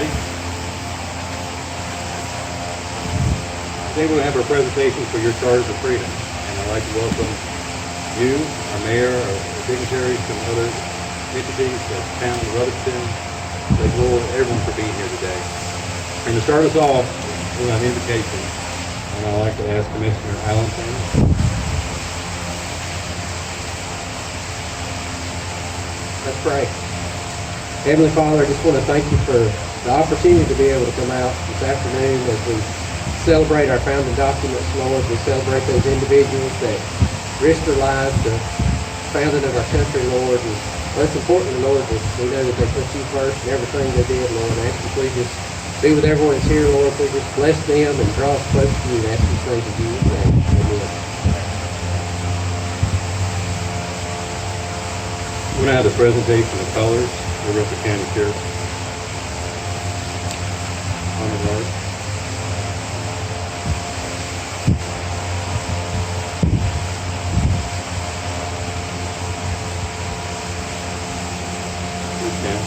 everybody. Today we're going to have our presentation for your Charters of Freedom, and I'd like to welcome you, our mayor, our dignitaries from other entities, the town of Rutherfordton, Lake Lord, everyone for being here today. And to start us off, we're going to have an invocation, and I'd like to ask Commissioner Allenton. Let's pray. Heavenly Father, I just want to thank you for the opportunity to be able to come out this afternoon as we celebrate our founding documents, Lord. We celebrate those individuals that risked their lives to the founding of our country, Lord. And most importantly, Lord, we know that they put you first in everything they did, Lord. I ask you please just be with everyone that's here, Lord. Please just bless them and draw us close to you and ask these things in Jesus' name. Amen. We're going to have the presentation of colors for Rutherford County Sheriff. Honor guard. Okay.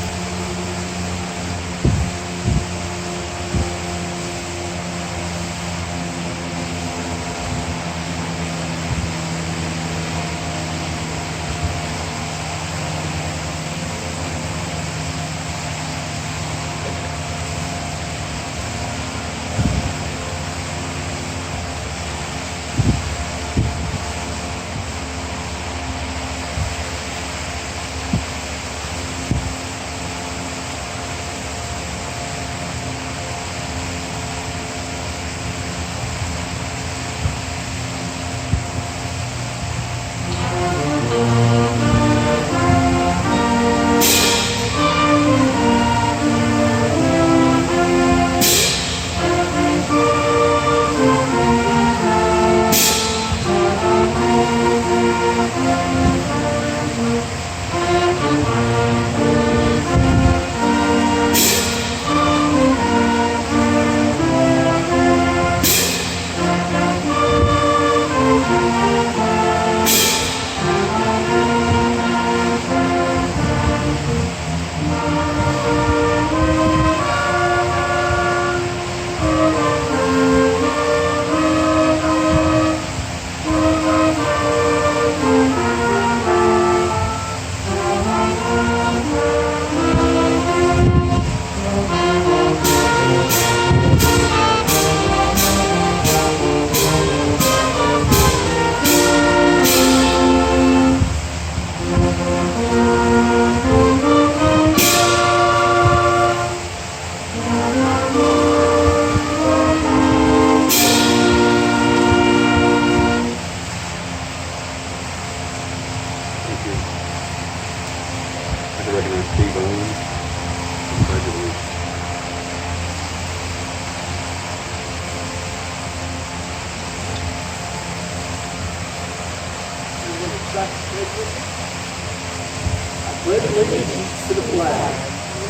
I pledge allegiance to the flag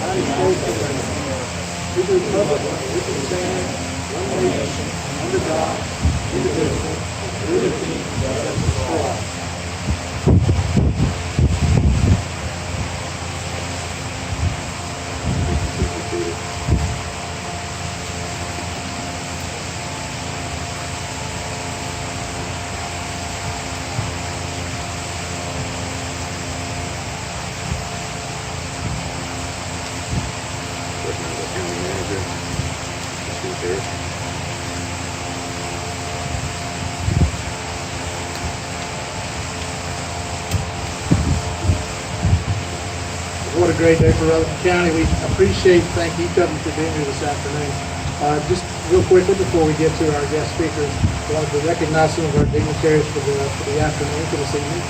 of the United States of America, to the republic which stands one nation, under God, indivisible, with liberty and justice for all. What a great day for Rutherford County. We appreciate, thank each of them for being here this afternoon. Just real quickly before we get to our guest speakers, I wanted to recognize some of our dignitaries for the afternoon, for this evening.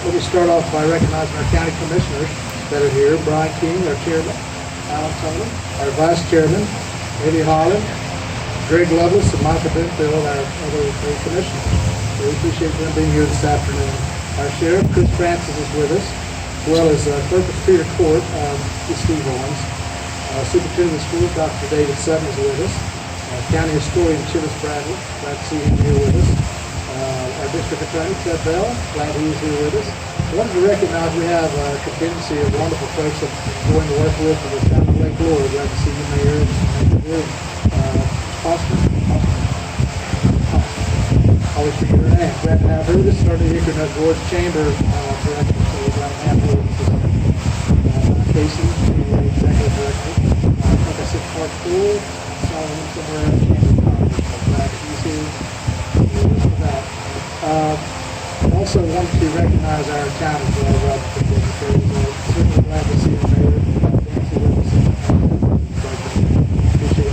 Let me start off by recognizing our county commissioners that are here. Brian King, our chairman, Alan Tony, our vice chairman, Eddie Holland, Greg Lovelace, and Micah Benfield, our other three commissioners. So we appreciate them being here this afternoon. Our sheriff, Chris Francis, is with us, as well as Clerk of Superior Court, Steve Owens. Superintendent of Schools, Dr. David Sutton, is with us. County Historian Chillis Bradley, glad to see him here with us. Our District Attorney, Ted Bell, glad he is here with us. I wanted to recognize we have a contingency of wonderful folks that we're going to work with from the town of Lake floor. Glad to see you, Mayor. Foster. Always be your name. Glad to have her. This is our new Hickory Board Chamber Director. So we're glad to have her. Casey, the Executive Director. Like I said, Park Pool, Solomon somewhere in the Chamber of Commerce. I'm glad that he's here. For that. Also want to recognize our town as well, Rutherford. Certainly glad to see the mayor Nancy with us. Appreciate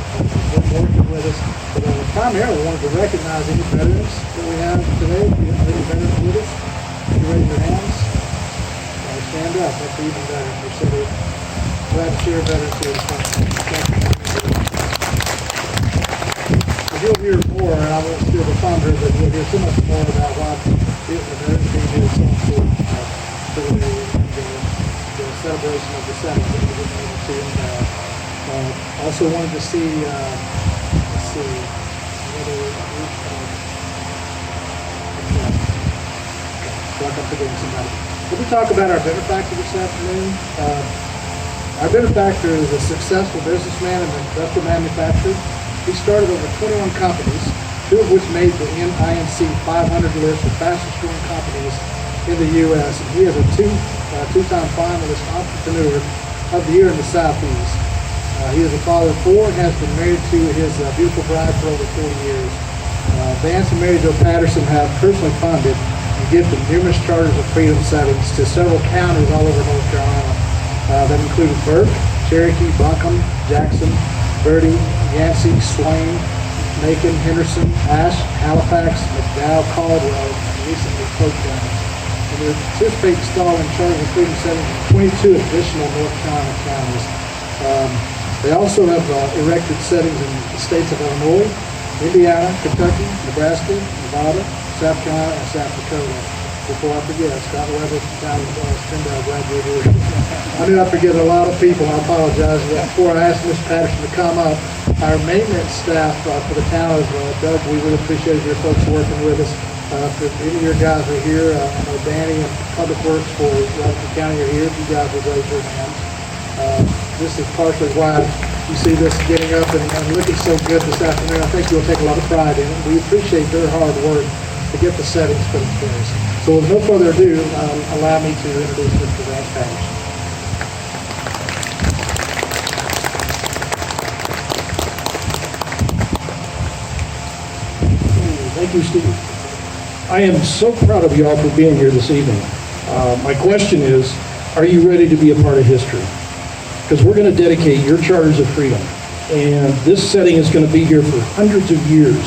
working with us. But primarily wanted to recognize any veterans that we have today. If you have any veterans with us, you raise your hands. Stand up. That's even better. We're so glad to share veterans here. You'll hear more, and I won't steal the thunder, but you'll hear so much more about why the veterans being here is so important for the celebration of the 7th that we've been able to. Also wanted to see, let's see, like I'm forgetting somebody. Let me talk about our benefactor this afternoon. Our benefactor is a successful businessman and industrial manufacturer. He started over 21 companies, 2 of which made the INC 500 list of fastest growing companies in the U.S. And he is a two-time finalist Entrepreneur of the Year in the Southeast. He is a father of 4 and has been married to his beautiful bride for over 40 years. Vance and Mary Jo Patterson have personally funded and gifted numerous charters of freedom settings to several counties all over North Carolina. That included Burke, Cherokee, Buncombe, Jackson, Bertie, Yancey, Swain, Macon, Henderson, Ashe, Halifax, McDowell, Caldwell, and recently Polk County. And they anticipate installing charters of freedom settings in 22 additional North Carolina counties. They also have erected settings in the states of Illinois, Indiana, Kentucky, Nebraska, Nevada, South Carolina, and South Dakota. Before I forget, Scott Weber from Town of Tyndale, glad you're here. I knew I'd forget a lot of people. I apologize. Before I asked Ms. Patterson to come up, our maintenance staff for the town of Doug, we really appreciate your folks working with us. If any of your guys are here, I know Danny and Public Works for Rutherford County are here. If you guys would raise your hands. This is partially why you see this getting up and looking so good this afternoon. I think you'll take a lot of pride in it. We appreciate their hard work to get the settings put in place. So with no further ado, allow me to introduce Mr. Vance Patterson. Thank you, Steve. I am so proud of you all for being here this evening. My question is, are you ready to be a part of history? Because we're going to dedicate your charters of freedom. And this setting is going to be here for hundreds of years.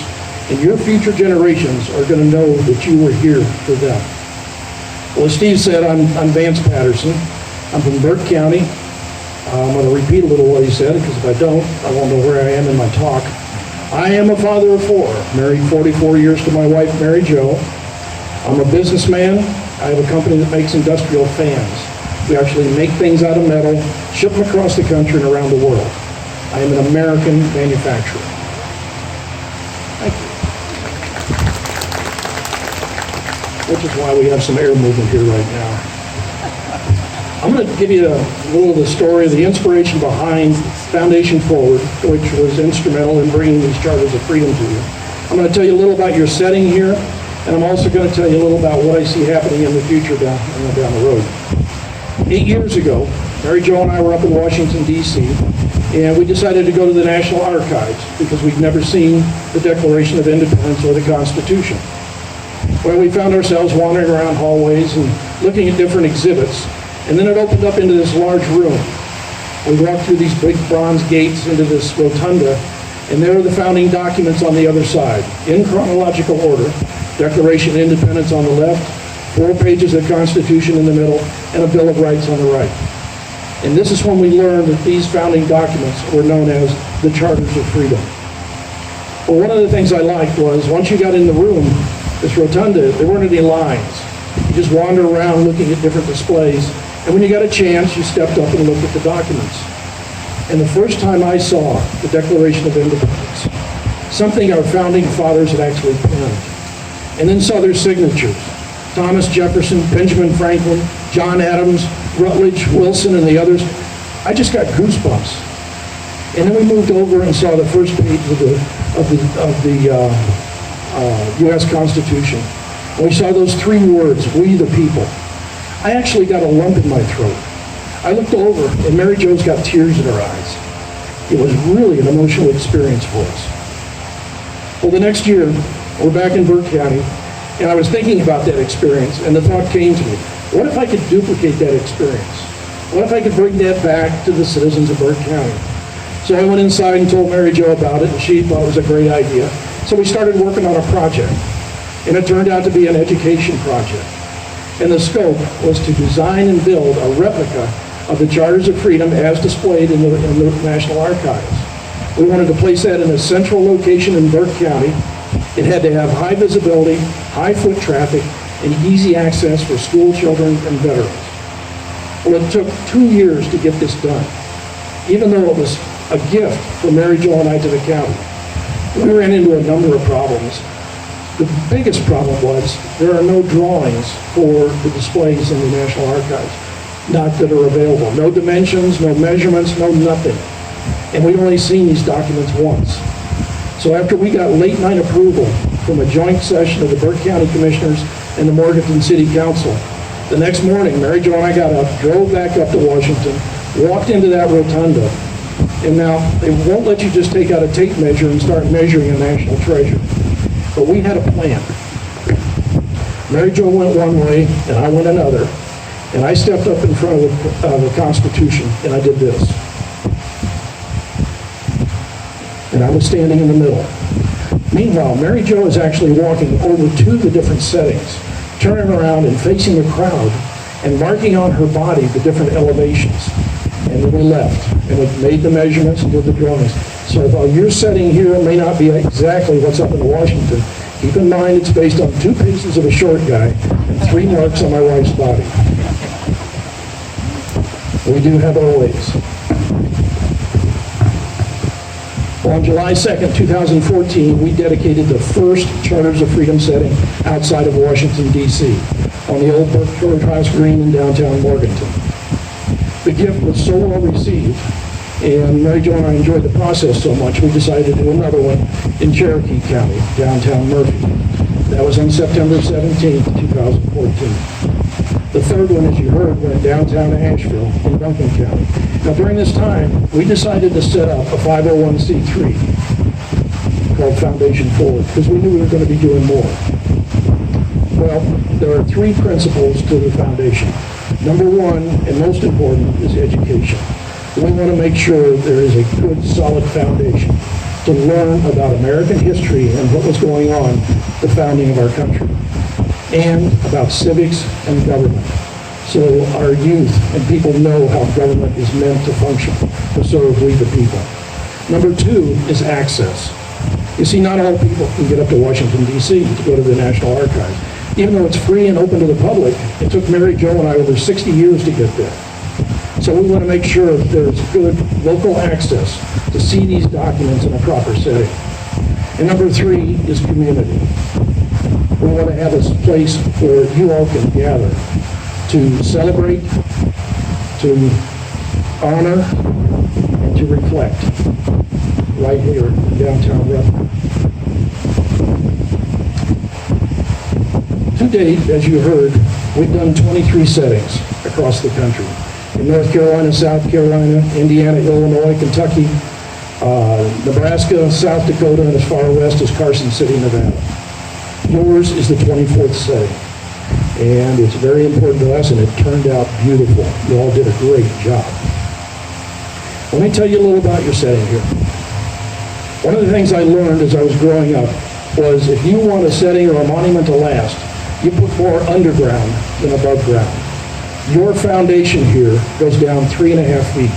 And your future generations are going to know that you were here for them. Well, as Steve said, I'm Vance Patterson. I'm from Burke County. I'm going to repeat a little what he said, because if I don't, I won't know where I am in my talk. I am a father of 4, married 44 years to my wife, Mary Jo. I'm a businessman. I have a company that makes industrial fans. We actually make things out of metal, ship them across the country and around the world. I am an American manufacturer. Thank you. Which is why we have some air movement here right now. I'm going to give you a little of the story, the inspiration behind Foundation Forward, which was instrumental in bringing these charters of freedom to you. I'm going to tell you a little about your setting here, and I'm also going to tell you a little about what I see happening in the future down the road. 8 years ago, Mary Jo and I were up in Washington, D.C., and we decided to go to the National Archives because we'd never seen the Declaration of Independence or the Constitution. Well, we found ourselves wandering around hallways and looking at different exhibits, and then it opened up into this large room. We walked through these big bronze gates into this rotunda, and there are the founding documents on the other side, in chronological order. Declaration of Independence on the left, 4 pages of the Constitution in the middle, and a Bill of Rights on the right. And this is when we learned that these founding documents were known as the Charters of Freedom. Well, one of the things I liked was, once you got in the room, this rotunda, there weren't any lines. You just wander around looking at different displays, and when you got a chance, you stepped up and looked at the documents. And the first time I saw the Declaration of Independence, something our founding fathers had actually penned, and then saw their signatures, Thomas Jefferson, Benjamin Franklin, John Adams, Rutledge, Wilson, and the others, I just got goosebumps. And then we moved over and saw the first page of the U.S. Constitution. And we saw those three words, "We the people." I actually got a lump in my throat. I looked over, and Mary Jo's got tears in her eyes. It was really an emotional experience for us. Well, the next year, we're back in Burke County, and I was thinking about that experience, and the thought came to me, what if I could duplicate that experience? What if I could bring that back to the citizens of Burke County? So I went inside and told Mary Jo about it, and she thought it was a great idea. So we started working on a project, and it turned out to be an education project. And the scope was to design and build a replica of the Charters of Freedom as displayed in the National Archives. We wanted to place that in a central location in Burke County. It had to have high visibility, high foot traffic, and easy access for school children and veterans. Well, it took 2 years to get this done, even though it was a gift from Mary Jo and I to the county. We ran into a number of problems. The biggest problem was there are no drawings for the displays in the National Archives, not that are available. No dimensions, no measurements, no nothing. And we'd only seen these documents once. So after we got late night approval from a joint session of the Burke County Commissioners and the Morganton City Council, the next morning, Mary Jo and I got up, drove back up to Washington, walked into that rotunda, and now they won't let you just take out a tape measure and start measuring a national treasure. But we had a plan. Mary Jo went one way, and I went another, and I stepped up in front of the Constitution, and I did this. And I was standing in the middle. Meanwhile, Mary Jo is actually walking over to the different settings, turning around and facing the crowd, and marking on her body the different elevations. And then we left, and it made the measurements and did the drawings. So while your setting here may not be exactly what's up in Washington, keep in mind it's based on 2 pieces of a short guy and 3 marks on my wife's body. We do have our ways. Well, on July 2nd, 2014, we dedicated the first Charters of Freedom setting outside of Washington, D.C., on the old Burke Courthouse Green in downtown Morganton. The gift was so well received, and Mary Jo and I enjoyed the process so much, we decided to do another one in Cherokee County, downtown Murphy. That was on September 17th, 2014. The third one, as you heard, went downtown Asheville in Duncan County. Now, during this time, we decided to set up a 501c3 called Foundation Forward, because we knew we were going to be doing more. Well, there are 3 principles to the foundation. Number 1, and most important, is education. We want to make sure there is a good, solid foundation to learn about American history and what was going on the founding of our country, and about civics and government. So our youth and people know how government is meant to function, to serve we the people. Number 2 is access. You see, not all people can get up to Washington, D.C. to go to the National Archives. Even though it's free and open to the public, it took Mary Jo and I over 60 years to get there. So we want to make sure that there's good local access to see these documents in a proper setting. And number 3 is community. We want to have a place where you all can gather to celebrate, to honor, and to reflect right here in downtown Rutherford. To date, as you heard, we've done 23 settings across the country. In North Carolina, South Carolina, Indiana, Illinois, Kentucky, Nebraska, South Dakota, and as far west as Carson City, Nevada. Yours is the 24th setting, and it's very important to us, and it turned out beautiful. You all did a great job. Let me tell you a little about your setting here. One of the things I learned as I was growing up was if you want a setting or a monument to last, you put more underground than above ground. Your foundation here goes down 3.5 feet.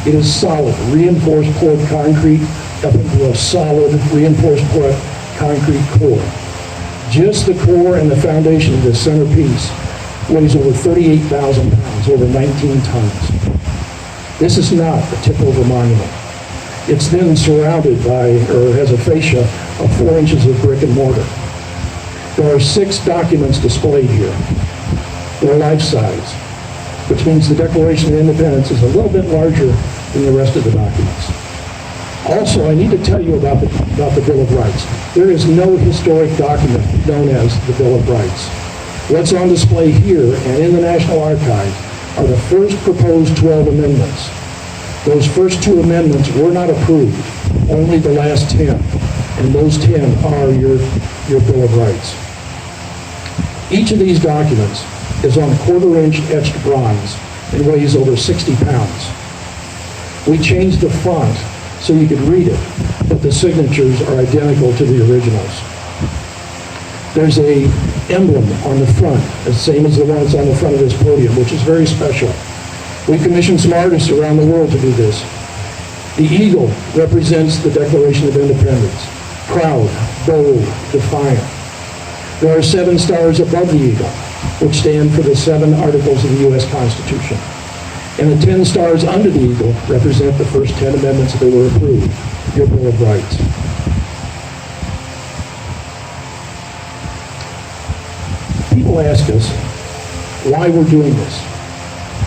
It is solid, reinforced poured concrete up into a solid, reinforced poured concrete core. Just the core and the foundation of the centerpiece weighs over 38,000 pounds, over 19 tons. This is not a tip-over monument. It's then surrounded by, or has a fascia of 4 inches of brick and mortar. There are 6 documents displayed here. They're life-size, which means the Declaration of Independence is a little bit larger than the rest of the documents. Also, I need to tell you about the Bill of Rights. There is no historic document known as the Bill of Rights. What's on display here and in the National Archives are the first proposed 12 amendments. Those first 2 amendments were not approved, only the last 10, and those 10 are your Bill of Rights. Each of these documents is on 1/4-inch etched bronze and weighs over 60 pounds. We changed the font so you could read it, but the signatures are identical to the originals. There's a emblem on the front, the same as the one that's on the front of this podium, which is very special. We commissioned some artists around the world to do this. The eagle represents the Declaration of Independence. Proud, bold, defiant. There are 7 stars above the eagle, which stand for the 7 articles of the U.S. Constitution. And the 10 stars under the eagle represent the first 10 amendments that were approved, your Bill of Rights. People ask us why we're doing this.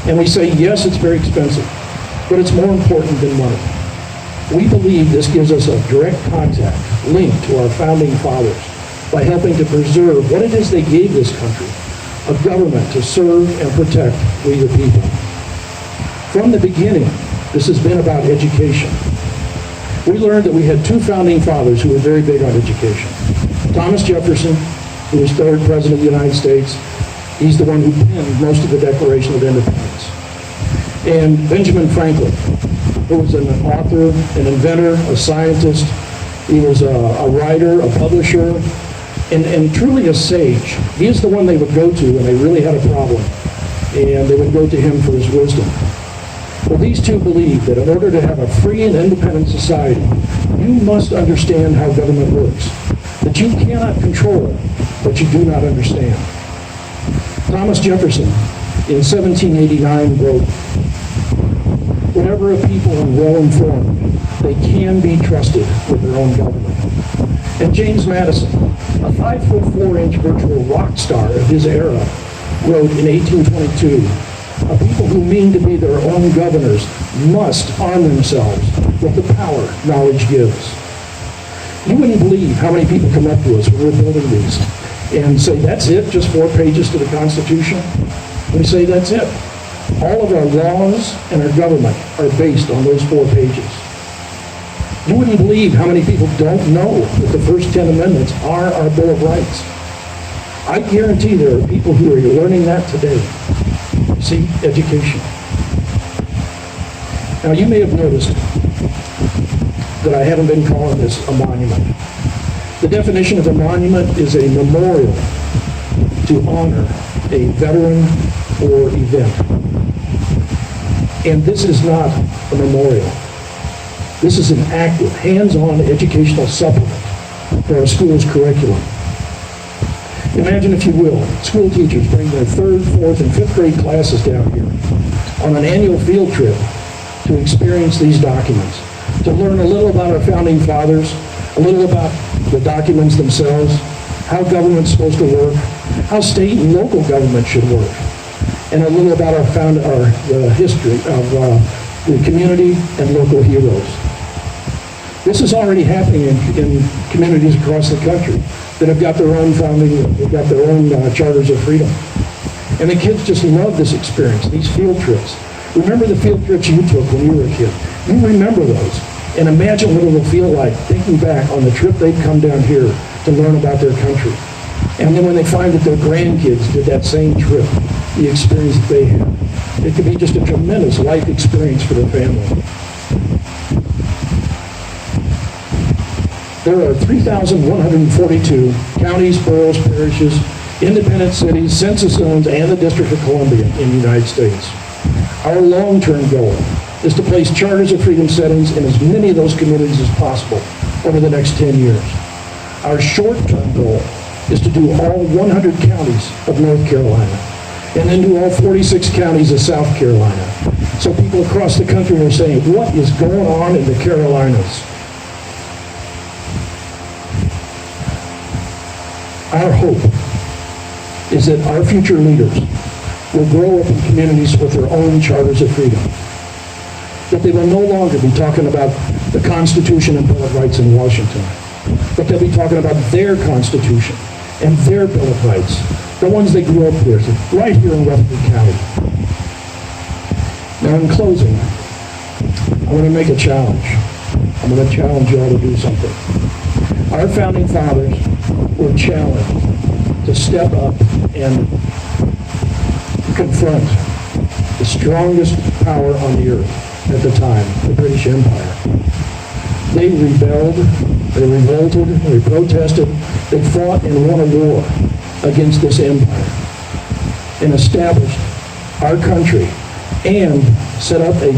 And we say, yes, it's very expensive, but it's more important than money. We believe this gives us a direct contact, link to our founding fathers by helping to preserve what it is they gave this country, a government to serve and protect we the people. From the beginning, this has been about education. We learned that we had 2 founding fathers who were very big on education. Thomas Jefferson, who was 3rd President of the United States, he's the one who penned most of the Declaration of Independence. And Benjamin Franklin, who was an author, an inventor, a scientist. He was a writer, a publisher, and truly a sage. He is the one they would go to when they really had a problem, and they would go to him for his wisdom. Well, these 2 believed that in order to have a free and independent society, you must understand how government works, that you cannot control it, but you do not understand. Thomas Jefferson, in 1789, wrote, "Whenever a people are well informed, they can be trusted with their own government." And James Madison, a 5'4" virtual rock star of his era, wrote in 1822, "A people who mean to be their own governors must arm themselves with the power knowledge gives." You wouldn't believe how many people come up to us when we're building these and say, "That's it, just 4 pages to the Constitution?" We say, "That's it. All of our laws and our government are based on those 4 pages." You wouldn't believe how many people don't know that the first 10 amendments are our Bill of Rights. I guarantee there are people who are learning that today. See, education. Now, you may have noticed that I haven't been calling this a monument. The definition of a monument is a memorial to honor a veteran or event. And this is not a memorial. This is an active, hands-on educational supplement for our school's curriculum. Imagine, if you will, school teachers bring their 3rd, 4th, and 5th grade classes down here on an annual field trip to experience these documents, to learn a little about our founding fathers, a little about the documents themselves, how government's supposed to work, how state and local government should work, and a little about the history of the community and local heroes. This is already happening in communities across the country that have got their own they've got their own charters of freedom. And the kids just love this experience, these field trips. Remember the field trips you took when you were a kid. You remember those. And imagine what it will feel like thinking back on the trip they've come down here to learn about their country. And then when they find that their grandkids did that same trip, the experience that they had. It could be just a tremendous life experience for their family. There are 3,142 counties, boroughs, parishes, independent cities, census zones, and the District of Columbia in the United States. Our long-term goal is to place charters of freedom settings in as many of those communities as possible over the next 10 years. Our short-term goal is to do all 100 counties of North Carolina, and then do all 46 counties of South Carolina. So people across the country are saying, what is going on in the Carolinas? Our hope is that our future leaders will grow up in communities with their own charters of freedom. But they will no longer be talking about the Constitution and Bill of Rights in Washington. But they'll be talking about their Constitution and their Bill of Rights, the ones they grew up with, right here in Rutherford County. Now, in closing, I'm going to make a challenge. I'm going to challenge you all to do something. Our founding fathers were challenged to step up and confront the strongest power on the earth at the time, the British Empire. They rebelled, they revolted, they protested, they fought and won a war against this empire and established our country and set up a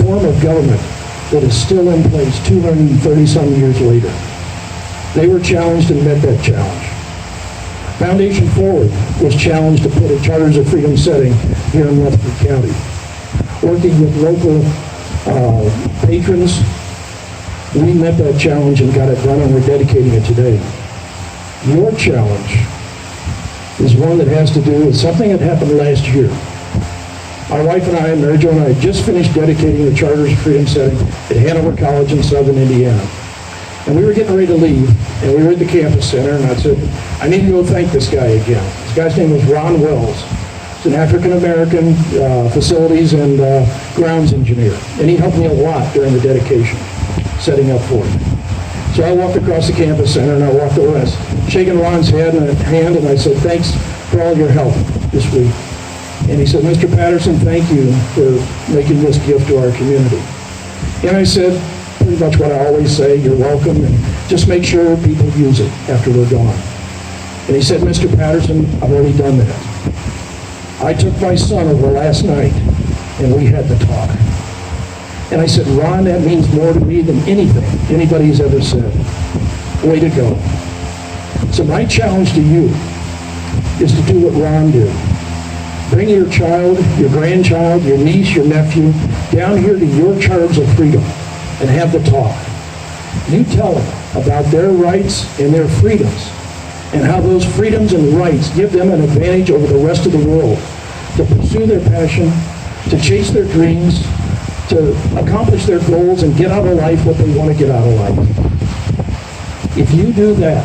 form of government that is still in place 230-some years later. They were challenged and met that challenge. Foundation Forward was challenged to put a Charters of Freedom setting here in Rutherford County. Working with local patrons, we met that challenge and got it done, and we're dedicating it today. Your challenge is one that has to do with something that happened last year. My wife and I, Mary Jo and I, just finished dedicating the Charters of Freedom setting at Hanover College in southern Indiana. And we were getting ready to leave, and we were at the campus center, and I said, I need to go thank this guy again. This guy's name was Ron Wells. He's an African-American facilities and grounds engineer, and he helped me a lot during the dedication, setting up for it. So I walked across the campus center, and I walked over, and I was shaking Ron's hand, and I said, thanks for all your help this week. And he said, Mr. Patterson, thank you for making this gift to our community. And I said, pretty much what I always say, you're welcome, and just make sure people use it after we're gone. And he said, Mr. Patterson, I've already done that. I took my son over last night, and we had the talk. And I said, Ron, that means more to me than anything anybody's ever said. Way to go. So my challenge to you is to do what Ron did. Bring your child, your grandchild, your niece, your nephew down here to your Charters of Freedom and have the talk. You tell them about their rights and their freedoms and how those freedoms and rights give them an advantage over the rest of the world to pursue their passion, to chase their dreams, to accomplish their goals and get out of life what they want to get out of life. If you do that,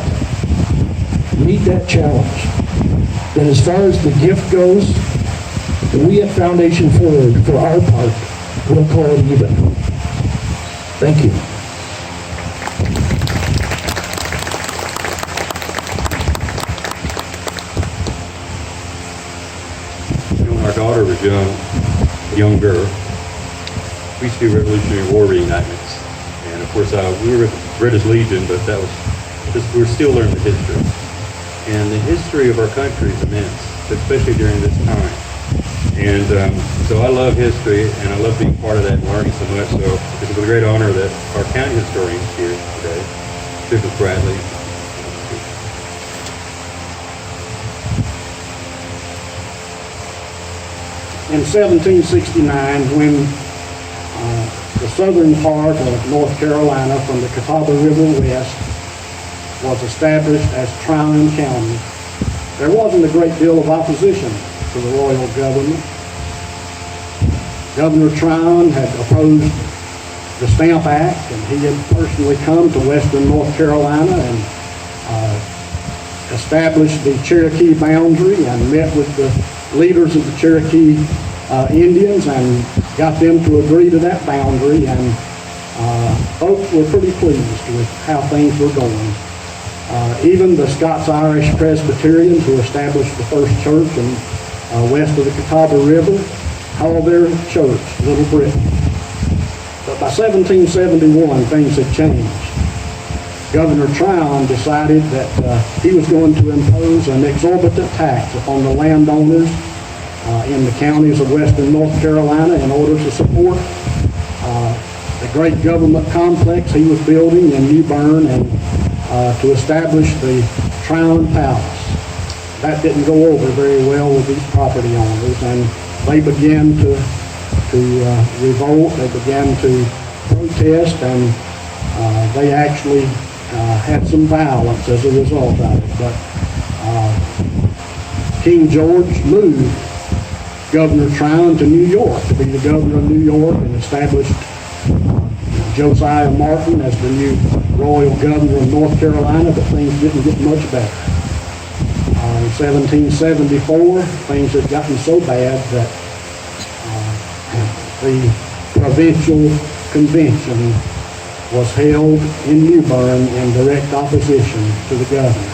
meet that challenge, then as far as the gift goes, we at Foundation Forward, for our part, will call it even. Thank you. When our daughter was younger, we used to do Revolutionary War reenactments. And of course, we were with the British Legion, but we're still learning the history. And the history of our country is immense, especially during this time. And so I love history, and I love being part of that and learning so much. So it's a great honor that our county historian is here today, Mrs. Bradley. In 1769, when the southern part of North Carolina from the Catawba River west was established as Tryon County, there wasn't a great deal of opposition to the royal government. Governor Tryon had opposed the Stamp Act, and he had personally come to western North Carolina and established the Cherokee boundary and met with the leaders of the Cherokee Indians and got them to agree to that boundary, and folks were pretty pleased with how things were going. Even the Scots-Irish Presbyterians, who established the first church west of the Catawba River, called their church Little Britain. But by 1771, things had changed. Governor Tryon decided that he was going to impose an exorbitant tax upon the landowners in the counties of western North Carolina in order to support the great government complex he was building in New Bern and to establish the Tryon Palace. That didn't go over very well with these property owners, and they began to revolt, they began to protest, and they actually had some violence as a result of it. But King George moved Governor Tryon to New York to be the governor of New York, and established Josiah Martin as the new royal governor of North Carolina, but things didn't get much better. In 1774, things had gotten so bad that the provincial convention was held in New Bern in direct opposition to the governor.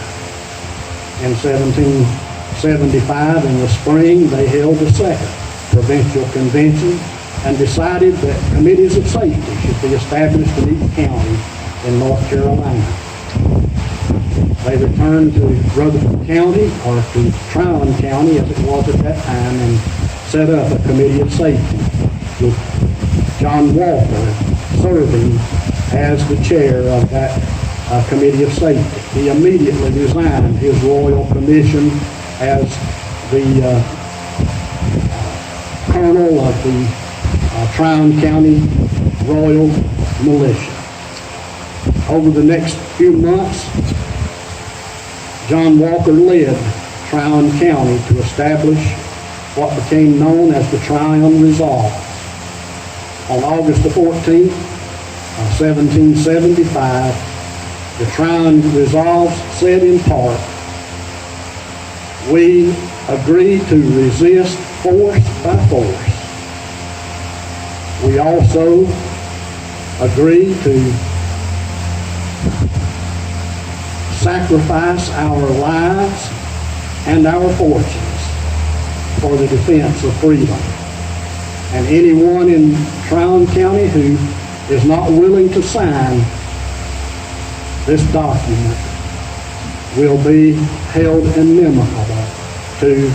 In 1775, in the spring, they held the second provincial convention and decided that committees of safety should be established in each county in North Carolina. They returned to Rutherford County, or to Tryon County as it was at that time, and set up a committee of safety with John Walker serving as the chair of that committee of safety. He immediately resigned his royal commission as the colonel of the Tryon County Royal Militia. Over the next few months, John Walker led Tryon County to establish what became known as the Tryon Resolve. On August the 14th, 1775, the Tryon Resolve said in part, "We agree to resist force by force. We also agree to sacrifice our lives and our fortunes for the defense of freedom. And anyone in Tryon County who is not willing to sign this document will be held inimical to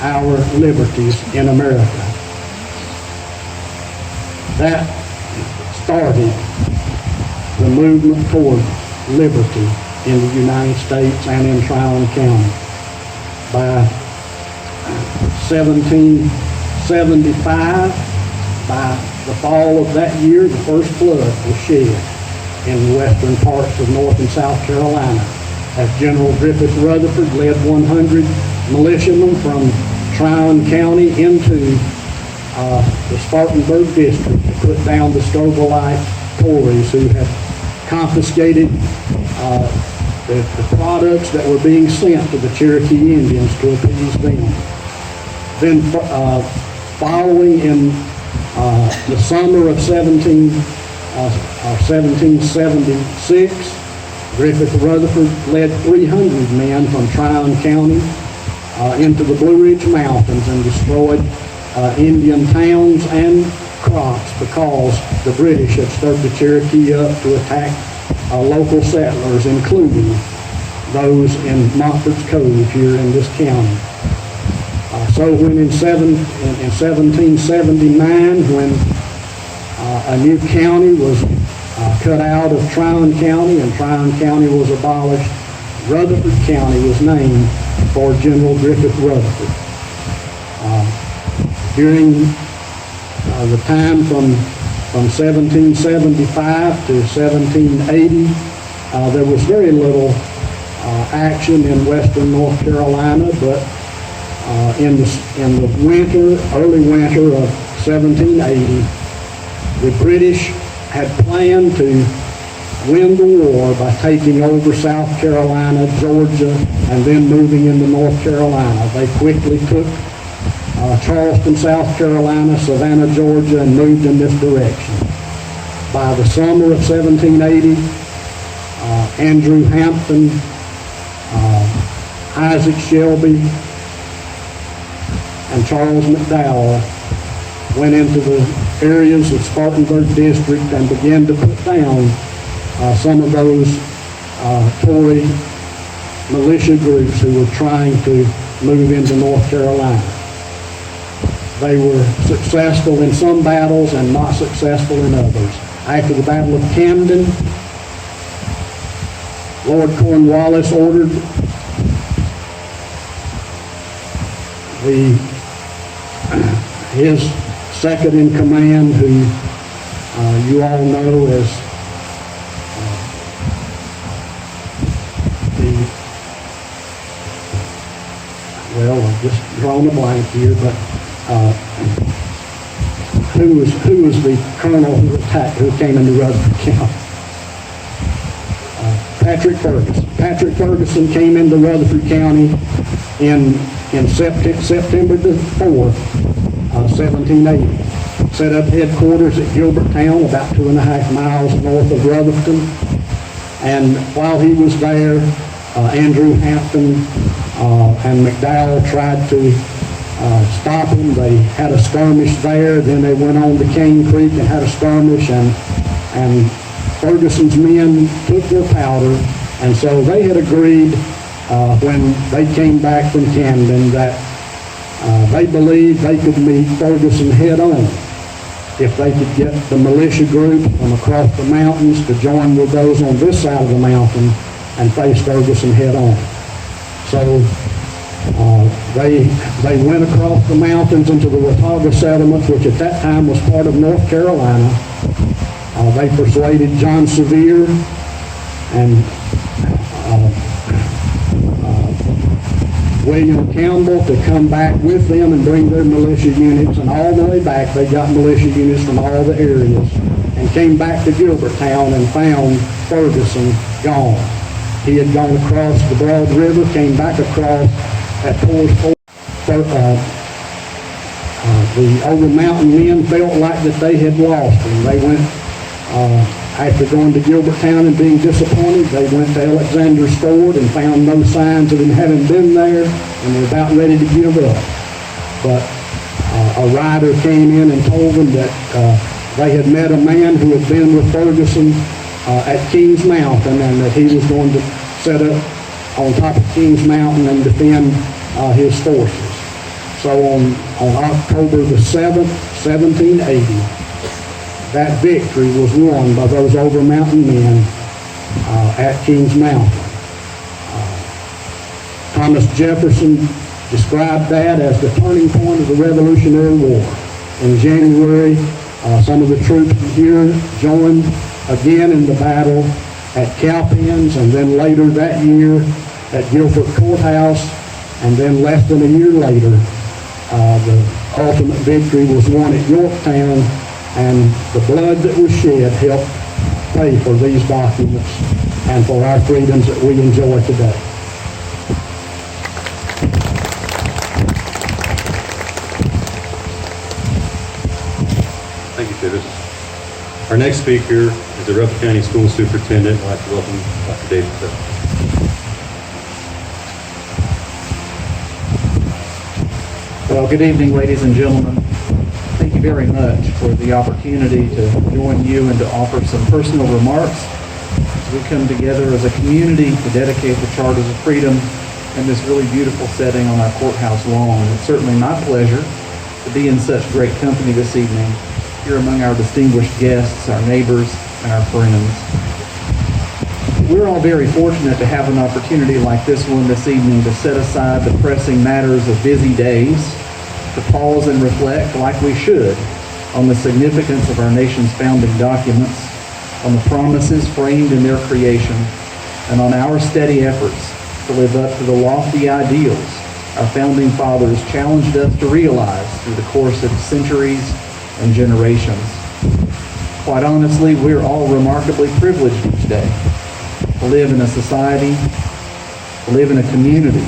our liberties in America." That started the movement toward liberty in the United States and in Tryon County. By 1775, by the fall of that year, the first blood was shed in the western parts of North and South Carolina, as General Griffith Rutherford led 100 militiamen from Tryon County into the Spartanburg district to put down the Scovilleite Tories who had confiscated the products that were being sent to the Cherokee Indians to appease them. Then following in the summer of 1776, Griffith Rutherford led 300 men from Tryon County into the Blue Ridge Mountains and destroyed Indian towns and crops because the British had stirred the Cherokee up to attack local settlers, including those in Montford's Cove here in this county. So when in 1779, when a new county was cut out of Tryon County and Tryon County was abolished, Rutherford County was named for General Griffith Rutherford. During the time from 1775 to 1780, there was very little action in western North Carolina, but in the early winter of 1780, the British had planned to win the war by taking over South Carolina, Georgia, and then moving into North Carolina. They quickly took Charleston, South Carolina, Savannah, Georgia, and moved in this direction. By the summer of 1780, Andrew Hampton, Isaac Shelby, and Charles McDowell went into the areas of Spartanburg District and began to put down some of those Tory militia groups who were trying to move into North Carolina. They were successful in some battles and not successful in others. After the Battle of Camden, Lord Cornwallis ordered his second in command, who you all know as well, I've just drawn a blank here, but who was the colonel who came into Rutherford County? Patrick Ferguson. Patrick Ferguson came into Rutherford County in September the 4th, 1780. Set up headquarters at Gilberttown, about 2.5 miles north of Rutherfordton. And while he was there, Andrew Hampton and McDowell tried to stop him. They had a skirmish there. Then they went on to Cane Creek and had a skirmish, and Ferguson's men took their powder, and so they had agreed when they came back from Camden that they believed they could meet Ferguson head on if they could get the militia group from across the mountains to join with those on this side of the mountain and face Ferguson head on. So they went across the mountains into the Watauga settlements, which at that time was part of North Carolina. They persuaded John Sevier and William Campbell to come back with them and bring their militia units, and all the way back they got militia units from all the areas and came back to Gilberttown and found Ferguson gone. He had gone across the Broad River, came back across at Torres Ford. The Over Mountain men felt like that they had lost him. They went, after going to Gilberttown and being disappointed, they went to Alexander's Ford and found no signs of him having been there, and were about ready to give up. But a rider came in and told them that they had met a man who had been with Ferguson at Kings Mountain, and that he was going to set up on top of Kings Mountain and defend his forces. So on October the 7th, 1780, that victory was won by those Over Mountain men at Kings Mountain. Thomas Jefferson described that as the turning point of the Revolutionary War. In January, some of the troops here joined again in the battle at Cowpens, and then later that year at Guilford Courthouse, and then less than a year later, the ultimate victory was won at Yorktown, and the blood that was shed helped pay for these documents and for our freedoms that we enjoy today. Thank you, Tibbetts. Our next speaker is the Rutherford County School Superintendent. I'd like to welcome Dr. David. Well, good evening, ladies and gentlemen. Thank you very much for the opportunity to join you and to offer some personal remarks as we come together as a community to dedicate the Charters of Freedom in this really beautiful setting on our courthouse lawn. It's certainly my pleasure to be in such great company this evening, here among our distinguished guests, our neighbors, and our friends. We're all very fortunate to have an opportunity like this one this evening to set aside the pressing matters of busy days, to pause and reflect like we should on the significance of our nation's founding documents, on the promises framed in their creation, and on our steady efforts to live up to the lofty ideals our founding fathers challenged us to realize through the course of centuries and generations. Quite honestly, we're all remarkably privileged each day to live in a society, to live in a community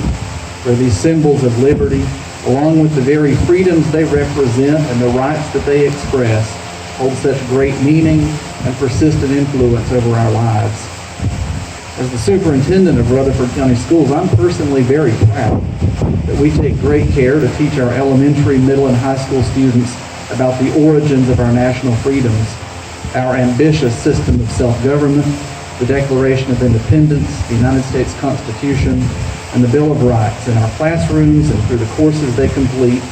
where these symbols of liberty, along with the very freedoms they represent and the rights that they express, hold such great meaning and persistent influence over our lives. As the superintendent of Rutherford County Schools, I'm personally very proud that we take great care to teach our elementary, middle, and high school students about the origins of our national freedoms, our ambitious system of self-government, the Declaration of Independence, the United States Constitution, and the Bill of Rights in our classrooms and through the courses they complete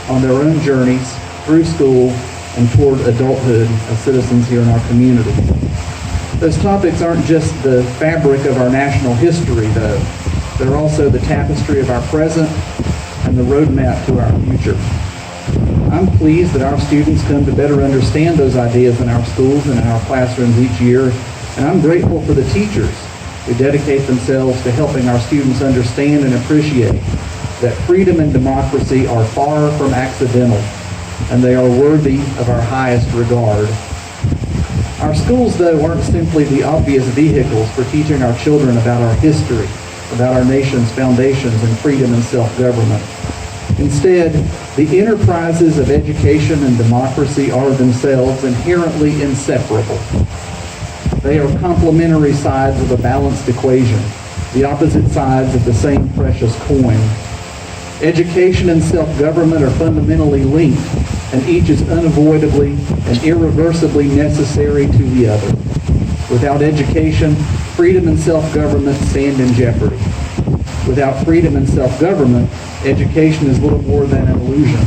on their own journeys through school and toward adulthood as citizens here in our community. Those topics aren't just the fabric of our national history, though. They're also the tapestry of our present and the roadmap to our future. I'm pleased that our students come to better understand those ideas in our schools and in our classrooms each year, and I'm grateful for the teachers who dedicate themselves to helping our students understand and appreciate that freedom and democracy are far from accidental, and they are worthy of our highest regard. Our schools, though, aren't simply the obvious vehicles for teaching our children about our history, about our nation's foundations and freedom and self-government. Instead, the enterprises of education and democracy are themselves inherently inseparable. They are complementary sides of a balanced equation, the opposite sides of the same precious coin. Education and self-government are fundamentally linked, and each is unavoidably and irreversibly necessary to the other. Without education, freedom and self-government stand in jeopardy. Without freedom and self-government, education is little more than an illusion,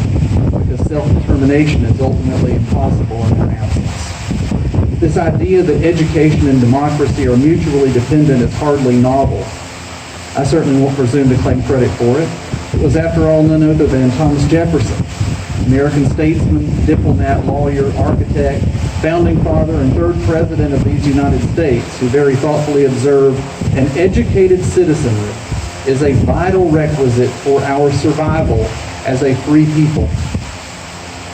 because self-determination is ultimately impossible in their absence. This idea that education and democracy are mutually dependent is hardly novel. I certainly won't presume to claim credit for it. It was, after all, none other than Thomas Jefferson, American statesman, diplomat, lawyer, architect, founding father, and third president of these United States, who very thoughtfully observed, an educated citizenry is a vital requisite for our survival as a free people.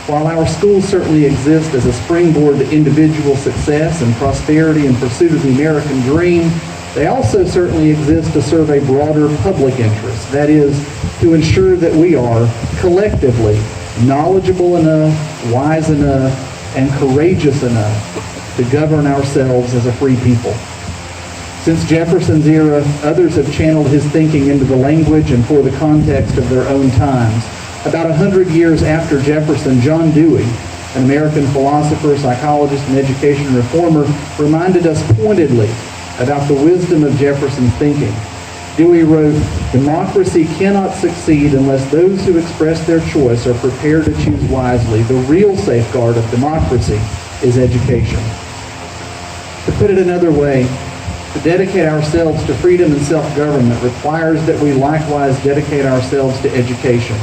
While our schools certainly exist as a springboard to individual success and prosperity in pursuit of the American dream, they also certainly exist to serve a broader public interest. That is, to ensure that we are collectively knowledgeable enough, wise enough, and courageous enough to govern ourselves as a free people. Since Jefferson's era, others have channeled his thinking into the language and for the context of their own times. About 100 years after Jefferson, John Dewey, an American philosopher, psychologist, and education reformer, reminded us pointedly about the wisdom of Jefferson's thinking. Dewey wrote, "Democracy cannot succeed unless those who express their choice are prepared to choose wisely. The real safeguard of democracy is education." To put it another way, to dedicate ourselves to freedom and self-government requires that we likewise dedicate ourselves to education.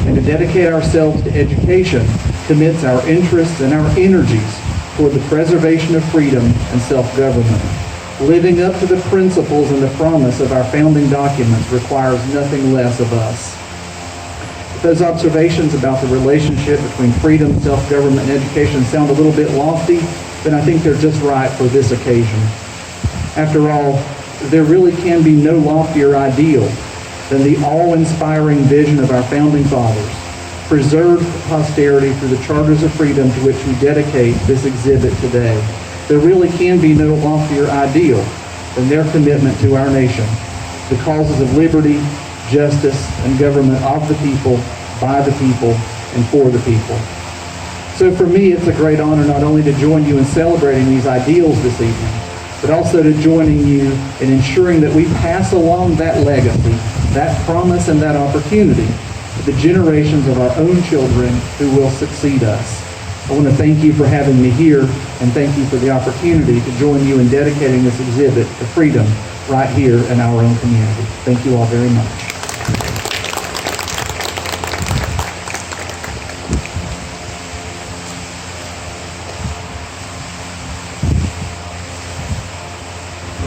And to dedicate ourselves to education commits our interests and our energies toward the preservation of freedom and self-government. Living up to the principles and the promise of our founding documents requires nothing less of us. If those observations about the relationship between freedom, self-government, and education sound a little bit lofty, then I think they're just right for this occasion. After all, there really can be no loftier ideal than the awe-inspiring vision of our founding fathers, preserved for posterity through the charters of freedom to which we dedicate this exhibit today. There really can be no loftier ideal than their commitment to our nation, the causes of liberty, justice, and government of the people, by the people, and for the people. So for me, it's a great honor not only to join you in celebrating these ideals this evening, but also to joining you in ensuring that we pass along that legacy, that promise, and that opportunity to the generations of our own children who will succeed us. I want to thank you for having me here, and thank you for the opportunity to join you in dedicating this exhibit to freedom right here in our own community. Thank you all very much.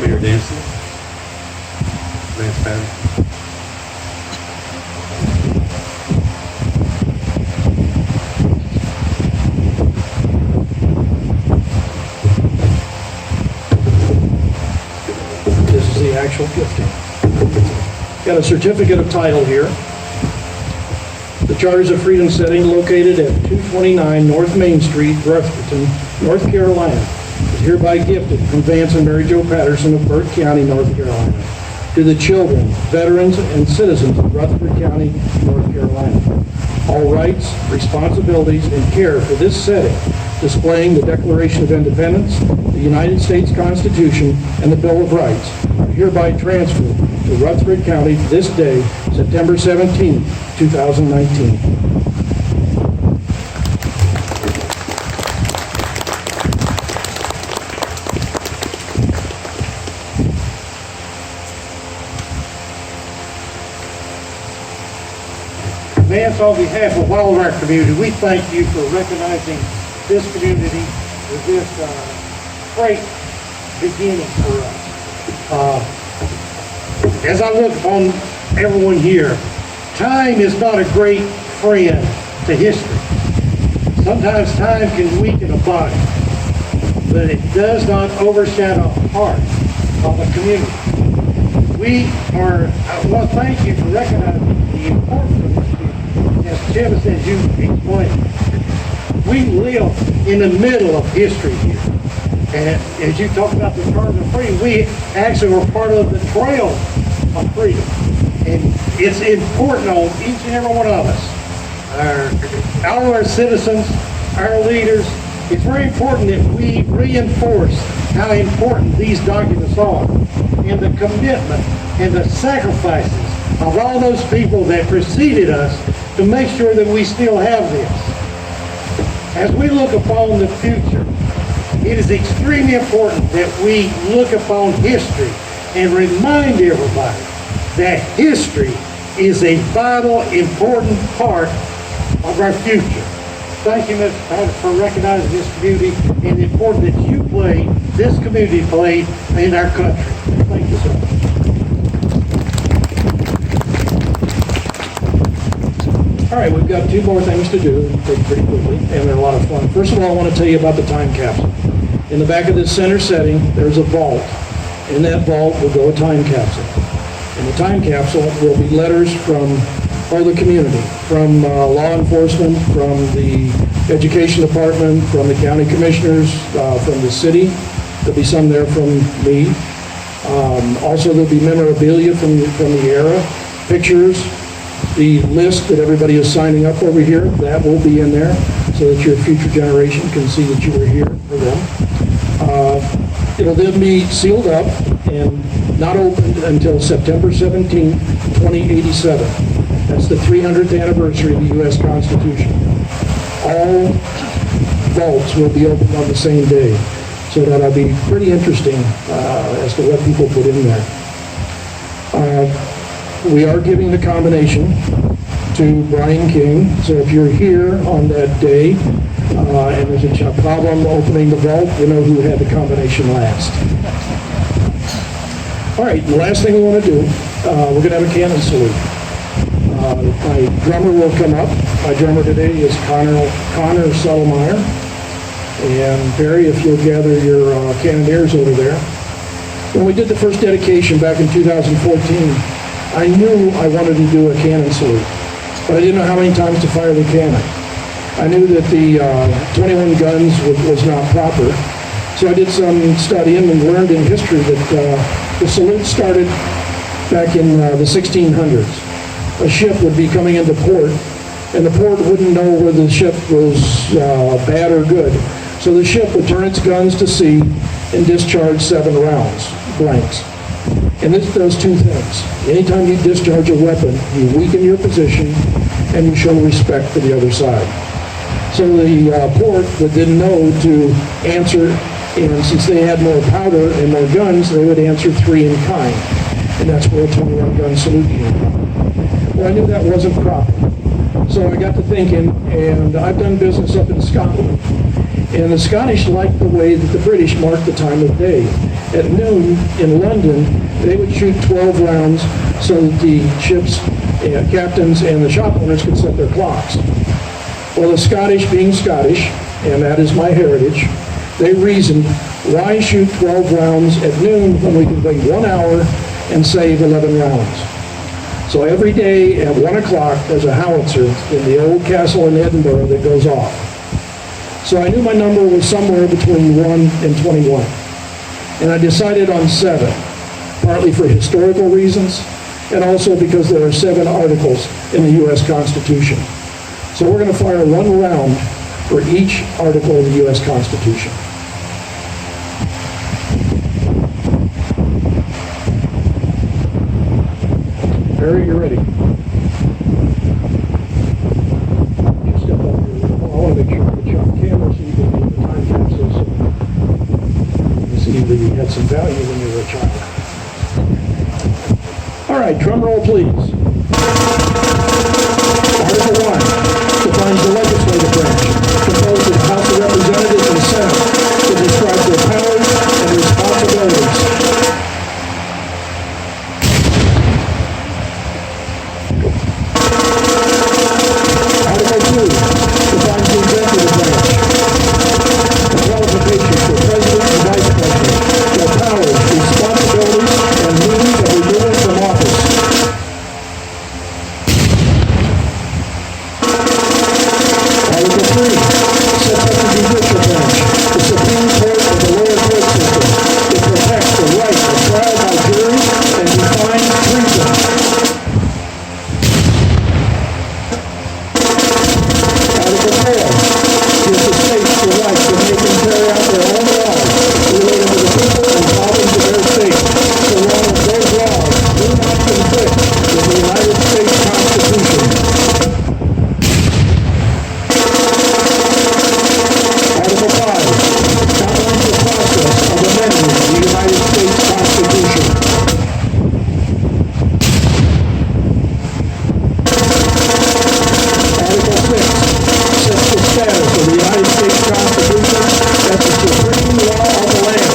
Mayor Danson, Lance Patterson. This is the actual gifting. Got a certificate of title here. The Charters of Freedom setting located at 229 North Main Street, Rutherfordton, North Carolina, is hereby gifted from Vance and Mary Jo Patterson of Burke County, North Carolina, to the children, veterans, and citizens of Rutherford County, North Carolina. All rights, responsibilities, and care for this setting, displaying the Declaration of Independence, the United States Constitution, and the Bill of Rights, are hereby transferred to Rutherford County this day, September 17, 2019. Vance, on behalf of all of our community, we thank you for recognizing this community with this great beginning for us. As I look upon everyone here, time is not a great friend to history. Sometimes time can weaken a body, but it does not overshadow the heart of a community. I want to thank you for recognizing the importance of this people. As Tim says, you explained. We live in the middle of history here. And as you talk about the Charter of Freedom, we actually were part of the Trail of Freedom. And it's important on each and every one of us, all our citizens, our leaders. It's very important that we reinforce how important these documents are and the commitment and the sacrifices of all those people that preceded us to make sure that we still have this. As we look upon the future, it is extremely important that we look upon history and remind everybody that history is a vital, important part of our future. Thank you, Mr. Pat, for recognizing this community and the importance that this community played in our country. Thank you, sir. All right, we've got two more things to do, pretty quickly, and they're a lot of fun. First of all, I want to tell you about the time capsule. In the back of this center setting, there's a vault. In that vault will go a time capsule. In the time capsule will be letters from all the community, from law enforcement, from the education department, from the county commissioners, from the city. There'll be some there from me. Also, there'll be memorabilia from the era, pictures, the list that everybody is signing up over here, that will be in there so that your future generation can see that you were here for them. It'll then be sealed up and not opened until September 17, 2087. That's the 300th anniversary of the U.S. Constitution. All vaults will be opened on the same day. So that'll be pretty interesting as to what people put in there. We are giving the combination to Brian King. So if you're here on that day and there's a problem opening the vault, you know who had the combination last. All right, the last thing we want to do, we're going to have a cannon salute. My drummer will come up. My drummer today is Connor Settlemeyer. And Barry, if you'll gather your cannoneers over there. When we did the first dedication back in 2014, I knew I wanted to do a cannon salute, but I didn't know how many times to fire the cannon. I knew that the 21 guns was not proper, so I did some studying and learned in history that the salute started back in the 1600s. A ship would be coming into port, and the port wouldn't know whether the ship was bad or good. So the ship would turn its guns to sea and discharge 7 rounds, blanks. And this does two things. Anytime you discharge a weapon, you weaken your position and you show respect to the other side. So the port that didn't know to answer, and since they had more powder and more guns, they would answer 3 in kind. And that's where a 21 gun salute came from. Well, I knew that wasn't proper. So I got to thinking, and I've done business up in Scotland. And the Scottish liked the way that the British marked the time of day. At noon in London, they would shoot 12 rounds so that the ship's captains and the shop owners could set their clocks. Well, the Scottish, being Scottish, and that is my heritage, they reasoned, why shoot 12 rounds at noon when we can wait 1 hour and save 11 rounds? So every day at 1 o'clock, there's a howitzer in the old castle in Edinburgh that goes off. So I knew my number was somewhere between 1 and 21. And I decided on 7, partly for historical reasons, and also because there are 7 articles in the U.S. Constitution. So we're going to fire 1 round for each article of the U.S. Constitution. Barry, you're ready. You step up here. I want to make sure I get you on camera so you can read the time capsules. You see that you had some value when you were a child. All right, drum roll, please. Article 1 defines the legislative branch, composed of the House of Representatives and Senate, to describe their powers and responsibilities. 3 sets up the judicial branch, the Supreme Court of the lower court system. It protects the right of trial by jury and defines treason. Article 4 gives the states the right to make and carry out their own laws related to the people and problems of their state, so long as those laws do not conflict with the United States Constitution. Article 5 outlines the process of amending the United States Constitution. Article 6 sets the status of the United States Constitution as the supreme law of the land,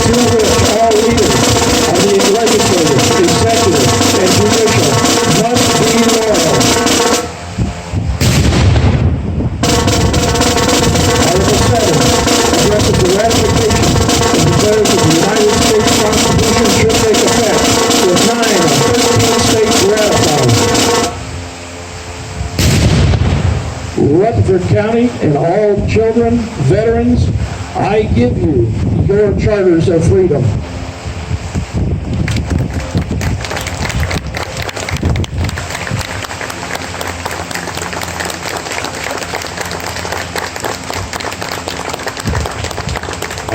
to which all leaders of the legislative, executive, and judicial must be loyal. Article 7 addresses the ratification and declares that the United States Constitution should take effect with 9 of 13 states ratified. Rutherford County and all children, veterans, I give you your charters of freedom.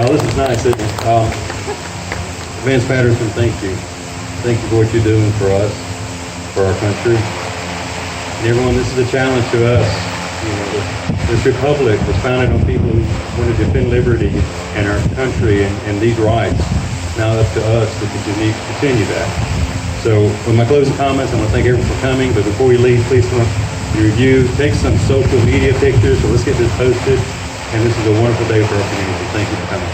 Oh, this is nice, isn't it? Vance Patterson, thank you. Thank you for what you're doing for us, for our country. And everyone, this is a challenge to us. You know, this republic was founded on people who want to defend liberty and our country and these rights. It's now up to us to continue that. So with my closing comments, I want to thank everyone for coming, but before we leave, please come review, take some social media pictures, so let's get this posted. And this is a wonderful day for our community. Thank you for coming.